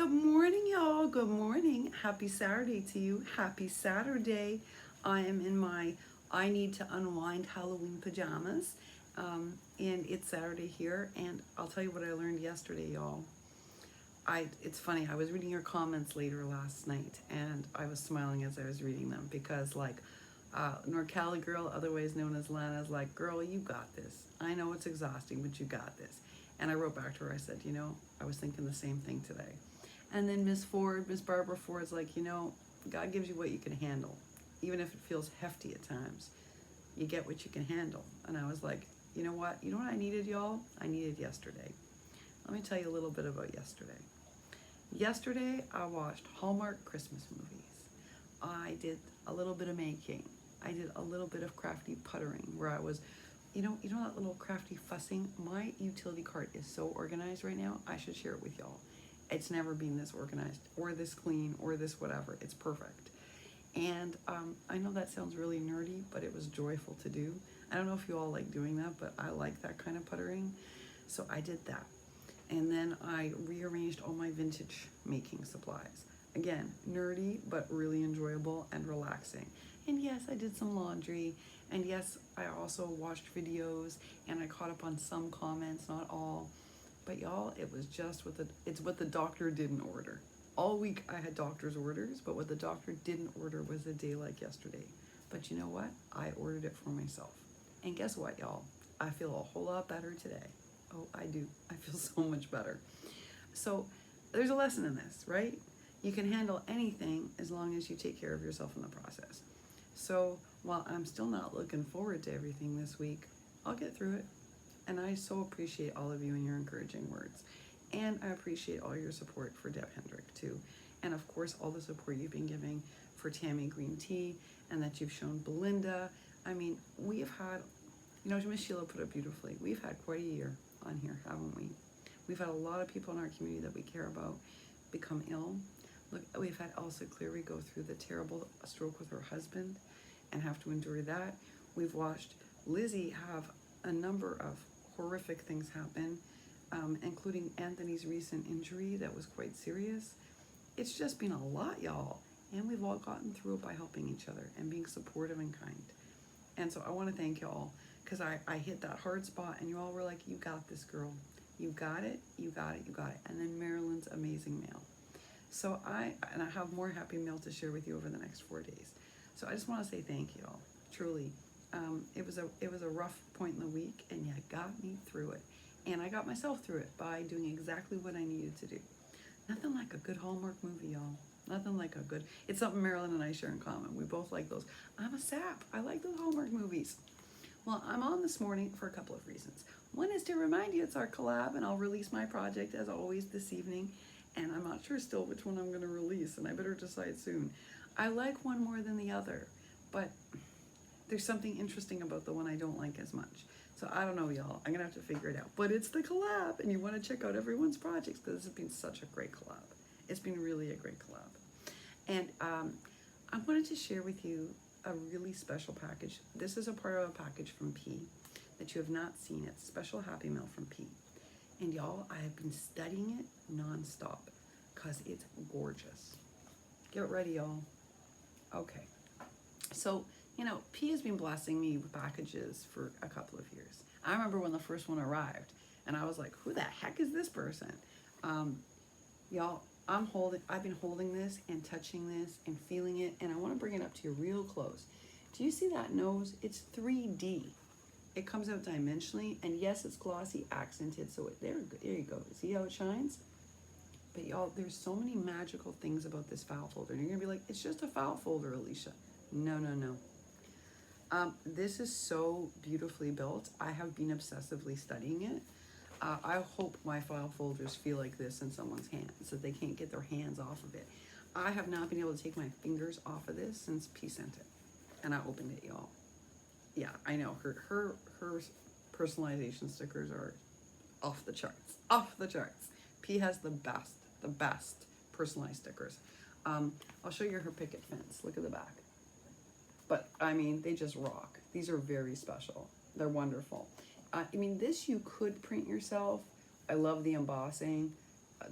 Good morning, y'all. Good morning. Happy Saturday to you. Happy Saturday. I am in my I need to unwind Halloween pajamas. And it's Saturday here. And I'll tell you what I learned yesterday, y'all. It's funny. I was reading your comments later last night, and I was smiling as I was reading them because, like, Norcali girl, otherwise known as Lana's like, girl, you got this. I know it's exhausting, but you got this. And I wrote back to her. I said, I was thinking the same thing today. And then Miss Barbara Ford's like, God gives you what you can handle, even if it feels hefty at times. You get what you can handle. And I was like, you know what? You know what I needed, y'all? I needed yesterday. Let me tell you a little bit about yesterday. Yesterday, I watched Hallmark Christmas movies. I did a little bit of making. I did a little bit of crafty puttering where I was, that little crafty fussing? My utility cart is so organized right now, I should share it with y'all. It's never been this organized or this clean or this whatever. It's perfect. And I know that sounds really nerdy, but it was joyful to do. I don't know if you all like doing that, but I like that kind of puttering. So I did that. And then I rearranged all my vintage making supplies. Again, nerdy, but really enjoyable and relaxing. And yes, I did some laundry. And yes, I also watched videos and I caught up on some comments, not all. But y'all, it was just it's what the doctor didn't order. All week I had doctor's orders, but what the doctor didn't order was a day like yesterday. But you know what? I ordered it for myself. And guess what, y'all? I feel a whole lot better today. Oh, I do. I feel so much better. So there's a lesson in this, right? You can handle anything as long as you take care of yourself in the process. So while I'm still not looking forward to everything this week, I'll get through it. And I so appreciate all of you and your encouraging words. And I appreciate all your support for Deb Hendrick too. And of course, all the support you've been giving for Tammy Green Tea and that you've shown Belinda. I mean, we have had, Miss Sheila put it beautifully. We've had quite a year on here, haven't we? We've had a lot of people in our community that we care about become ill. Look, we've had Elsa Cleary go through the terrible stroke with her husband and have to endure that. We've watched Lizzie have a number of horrific things happen, including Anthony's recent injury that was quite serious. It's just been a lot, y'all. And we've all gotten through it by helping each other and being supportive and kind. And so I want to thank y'all because I hit that hard spot and you all were like, you got this, girl. You got it, you got it, you got it. And then Marilyn's amazing mail. So I have more happy mail to share with you over the next 4 days. So I just want to say thank you all, truly. It was a rough point in the week, and you got me through it. And I got myself through it by doing exactly what I needed to do. Nothing like a good Hallmark movie, y'all. Nothing like it's something Marilyn and I share in common. We both like those. I'm a sap. I like those Hallmark movies. Well, I'm on this morning for a couple of reasons. One is to remind you it's our collab, and I'll release my project as always this evening. And I'm not sure still which one I'm going to release, and I better decide soon. I like one more than the other, but there's something interesting about the one I don't like as much. So I don't know, y'all. I'm going to have to figure it out. But it's the collab, and you want to check out everyone's projects because this has been such a great collab. It's been really a great collab. And I wanted to share with you a really special package. This is a part of a package from P that you have not seen. It's special Happy Mail from P. And y'all, I have been studying it nonstop because it's gorgeous. Get ready, y'all. Okay. So, P has been blessing me with packages for a couple of years. I remember when the first one arrived, and I was like, who the heck is this person? Y'all, I've been holding this and touching this and feeling it, and I want to bring it up to you real close. Do you see that nose? It's 3D. It comes out dimensionally, and yes, it's glossy, accented, so there you go. See how it shines? But y'all, there's so many magical things about this file folder. And you're gonna be like, it's just a file folder, Alicia. No. This is so beautifully built. I have been obsessively studying it. I hope my file folders feel like this in someone's hands, so they can't get their hands off of it. I have not been able to take my fingers off of this since P sent it. And I opened it, y'all. Yeah, I know, her personalization stickers are off the charts. Off the charts. P has the best personalized stickers. I'll show you her picket fence. Look at the back. But, I mean, they just rock. These are very special. They're wonderful. This you could print yourself. I love the embossing.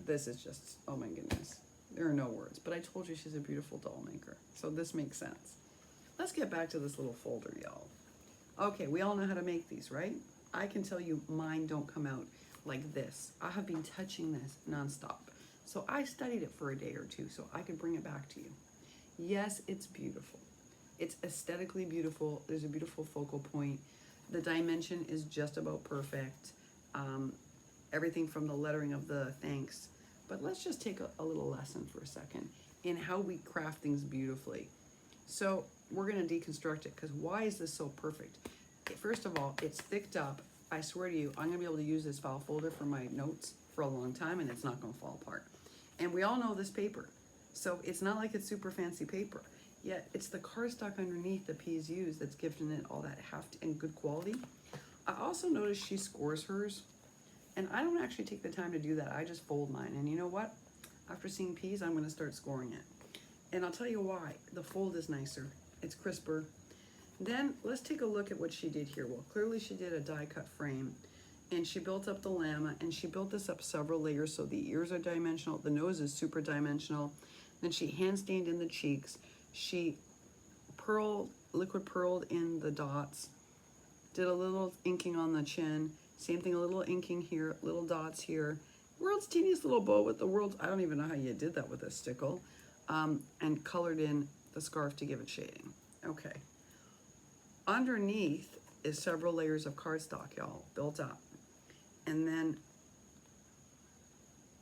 This is just, oh my goodness. There are no words, but I told you she's a beautiful doll maker. So this makes sense. Let's get back to this little folder, y'all. Okay, we all know how to make these, right? I can tell you mine don't come out like this. I have been touching this nonstop. So I studied it for a day or two so I could bring it back to you. Yes, it's beautiful. It's aesthetically beautiful. There's a beautiful focal point. The dimension is just about perfect. Everything from the lettering of the thanks. But let's just take a little lesson for a second in how we craft things beautifully. So we're going to deconstruct it, because why is this so perfect? First of all, it's thicked up. I swear to you, I'm going to be able to use this file folder for my notes for a long time, and it's not going to fall apart. And we all know this paper. So it's not like it's super fancy paper. Yet it's the cardstock underneath the P's used that's giving it all that heft and good quality. I also noticed she scores hers. And I don't actually take the time to do that. I just fold mine. And you know what? After seeing P's, I'm going to start scoring it. And I'll tell you why. The fold is nicer. It's crisper. Then let's take a look at what she did here. Well, clearly she did a die cut frame. And she built up the llama. And she built this up several layers. So the ears are dimensional. The nose is super dimensional. Then she hand stained in the cheeks. She liquid pearled in the dots. Did a little inking on the chin. Same thing, a little inking here, little dots here. World's teeniest little bow with the world's, I don't even know how you did that with a stickle. And colored in the scarf to give it shading. Okay. Underneath is several layers of cardstock, y'all, built up. And then,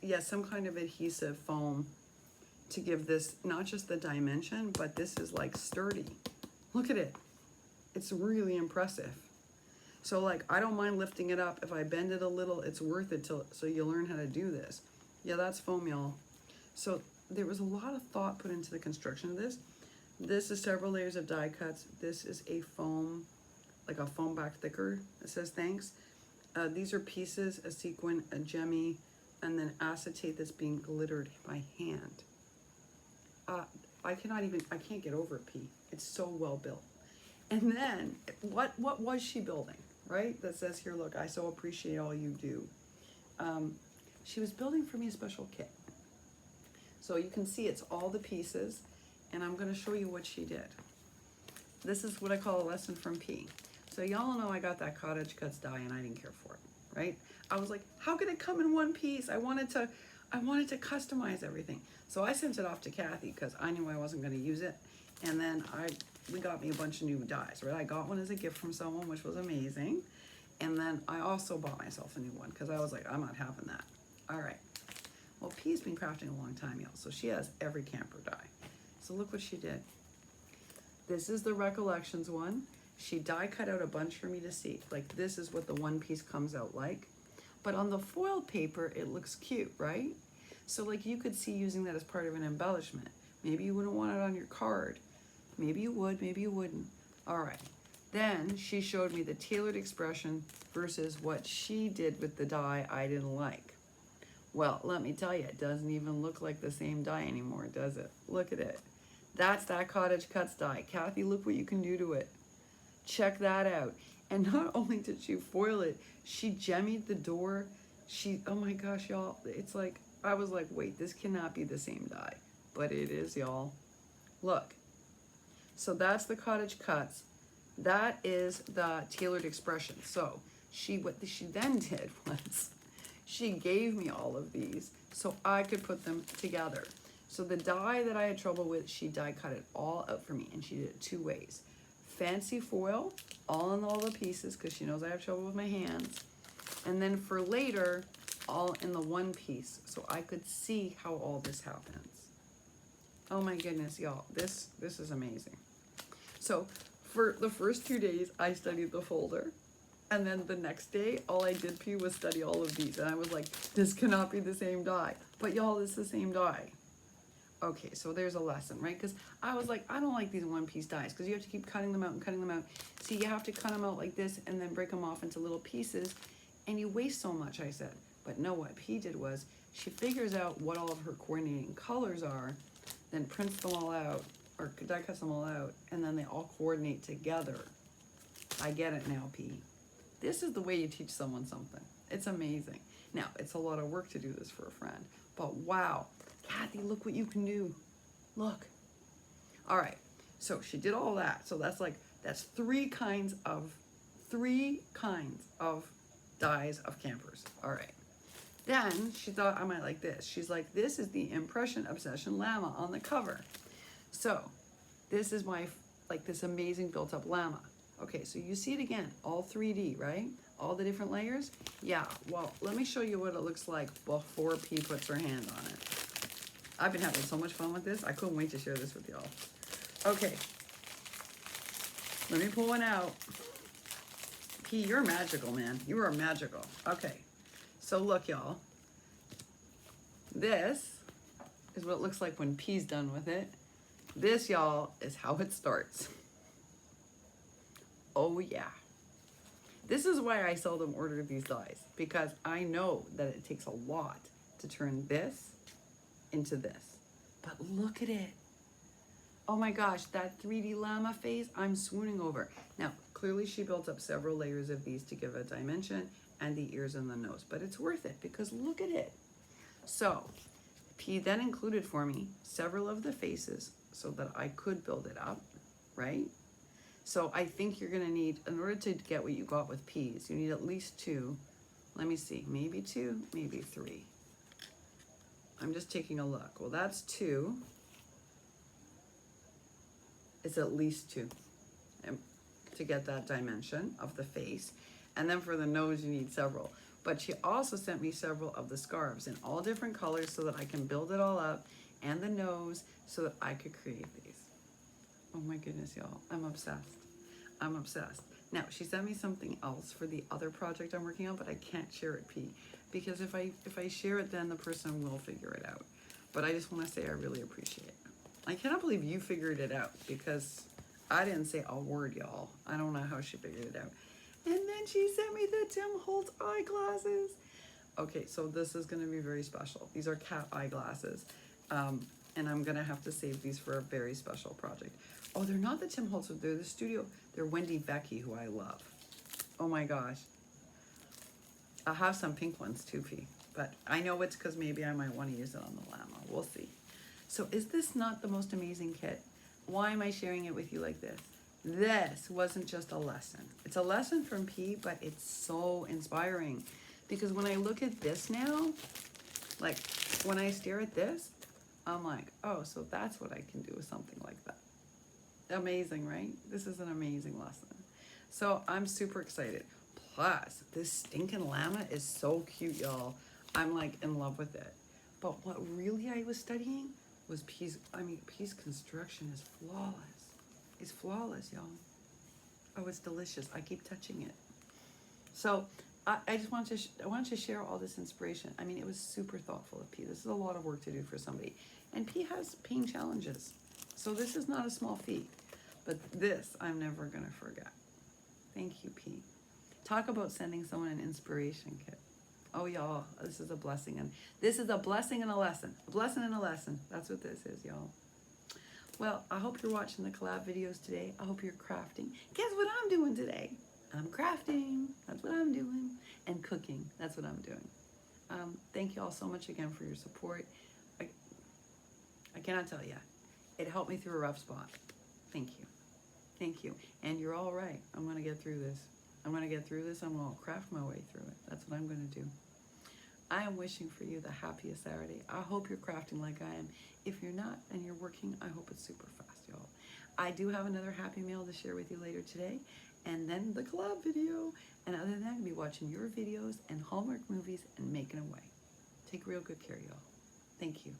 yeah, some kind of adhesive foam to give this not just the dimension, but this is like sturdy. Look at it. It's really impressive. So like, I don't mind lifting it up. If I bend it a little, it's worth it so you learn how to do this. Yeah, that's foam, y'all. So there was a lot of thought put into the construction of this. This is several layers of die cuts. This is a foam, like a foam back thicker. It says thanks. These are pieces, a sequin, a gemmy, and then acetate that's being glittered by hand. I can't get over it, P. It's so well built. And then, what was she building, right? That says here, look, I so appreciate all you do. She was building for me a special kit. So you can see it's all the pieces, and I'm gonna show you what she did. This is what I call a lesson from P. So y'all know I got that Cottage Cuts die and I didn't care for it, right? I was like, how could it come in one piece? I wanted to customize everything. So I sent it off to Kathy because I knew I wasn't gonna use it. And then we got me a bunch of new dies, right? I got one as a gift from someone, which was amazing. And then I also bought myself a new one because I was like, I'm not having that. All right. Well, P's been crafting a long time, y'all. So she has every camper die. So look what she did. This is the Recollections one. She die cut out a bunch for me to see. Like, this is what the one piece comes out like. But on the foiled paper, it looks cute, right? So like, you could see using that as part of an embellishment. Maybe you wouldn't want it on your card. Maybe you would, maybe you wouldn't. All right. Then she showed me the tailored expression versus what she did with the die I didn't like. Well, let me tell you, it doesn't even look like the same die anymore, does it? Look at it. That's that Cottage Cuts die. Kathy, look what you can do to it. Check that out. And not only did she foil it, she gemmied the door. Oh my gosh, y'all. It's like, I was like, wait, this cannot be the same die. But it is, y'all. Look. So that's the Cottage Cuts. That is the tailored expression. So what she then did was she gave me all of these so I could put them together. So the die that I had trouble with, she die cut it all out for me, and she did it 2 ways. Fancy foil, all in all the pieces, because she knows I have trouble with my hands. And then for later, all in the one piece, so I could see how all this happens. Oh my goodness, y'all, this is amazing. So for the first 2 days, I studied the folder. And then the next day, all I did, P, was study all of these. And I was like, this cannot be the same die. But y'all, it's the same die. Okay, so there's a lesson, right? Because I was like, I don't like these one-piece dies because you have to keep cutting them out and cutting them out. See, you have to cut them out like this and then break them off into little pieces. And you waste so much, I said. But no, what P did was she figures out what all of her coordinating colors are, then prints them all out, or die cuts them all out, and then they all coordinate together. I get it now, P. This is the way you teach someone something. It's amazing. Now, it's a lot of work to do this for a friend, but wow, Kathy, look what you can do. Look. All right, so she did all that. So that's three kinds of dies of campers. All right. Then she thought I might like this. She's like, this is the Impression Obsession llama on the cover. So this is my, like, this amazing built up llama. Okay, so you see it again, all 3D, right? All the different layers. Yeah, well, let me show you what it looks like before P puts her hand on it. I've been having so much fun with this. I couldn't wait to share this with y'all. Okay, let me pull one out. P, you're magical, man. You are magical. Okay, so look, y'all. This is what it looks like when P's done with it. This, y'all, is how it starts. Oh, yeah. This is why I seldom order these dies, because I know that it takes a lot to turn this into this. But look at it. Oh my gosh, that 3D llama face, I'm swooning over. Now, clearly she built up several layers of these to give a dimension and the ears and the nose, but it's worth it because look at it. So, P then included for me several of the faces so that I could build it up, right? So I think you're gonna need, in order to get what you got with P's, you need at least 2. Let me see, maybe 2, maybe 3. I'm just taking a look. Well, that's 2. It's at least 2 to get that dimension of the face. And then for the nose, you need several. But she also sent me several of the scarves in all different colors so that I can build it all up, and the nose so that I could create these. Oh my goodness, y'all, I'm obsessed. I'm obsessed. Now, she sent me something else for the other project I'm working on, but I can't share it, P, because if I share it, then the person will figure it out. But I just want to say I really appreciate it. I cannot believe you figured it out, because I didn't say a word, y'all. I don't know how she figured it out. And then she sent me the Tim Holtz eyeglasses. Okay, so this is going to be very special. These are cat eyeglasses. And I'm going to have to save these for a very special project. Oh, they're not the Tim Holtz, they're the studio. They're Wendy Becky, who I love. Oh my gosh. I'll have some pink ones too, P. But I know it's because maybe I might want to use it on the llama. We'll see. So is this not the most amazing kit? Why am I sharing it with you like this? This wasn't just a lesson. It's a lesson from P, but it's so inspiring. Because when I look at this now, like when I stare at this, I'm like, oh, so that's what I can do with something like that. Amazing, right? This is an amazing lesson. So I'm super excited. Plus, this stinking llama is so cute, y'all. I'm like in love with it. But what really I was studying was P's construction is flawless. It's flawless, y'all. Oh, it's delicious. I keep touching it. So I just want to share all this inspiration. I mean, it was super thoughtful of P. This is a lot of work to do for somebody. And P has pain challenges. So this is not a small feat. But this I'm never going to forget. Thank you, P. Talk about sending someone an inspiration kit. Oh, y'all, this is a blessing. And this is a blessing and a lesson. A blessing and a lesson. That's what this is, y'all. Well, I hope you're watching the collab videos today. I hope you're crafting. Guess what I'm doing today? I'm crafting. That's what I'm doing. And cooking. That's what I'm doing. Thank you all so much again for your support. I cannot tell you. It helped me through a rough spot. Thank you. Thank you. And you're all right. I'm going to get through this. I'm going to get through this. I'm going to craft my way through it. That's what I'm going to do. I am wishing for you the happiest Saturday. I hope you're crafting like I am. If you're not and you're working, I hope it's super fast, y'all. I do have another happy mail to share with you later today, and then the collab video. And other than that, I'll be watching your videos and Hallmark movies and making away. Take real good care, y'all. Thank you.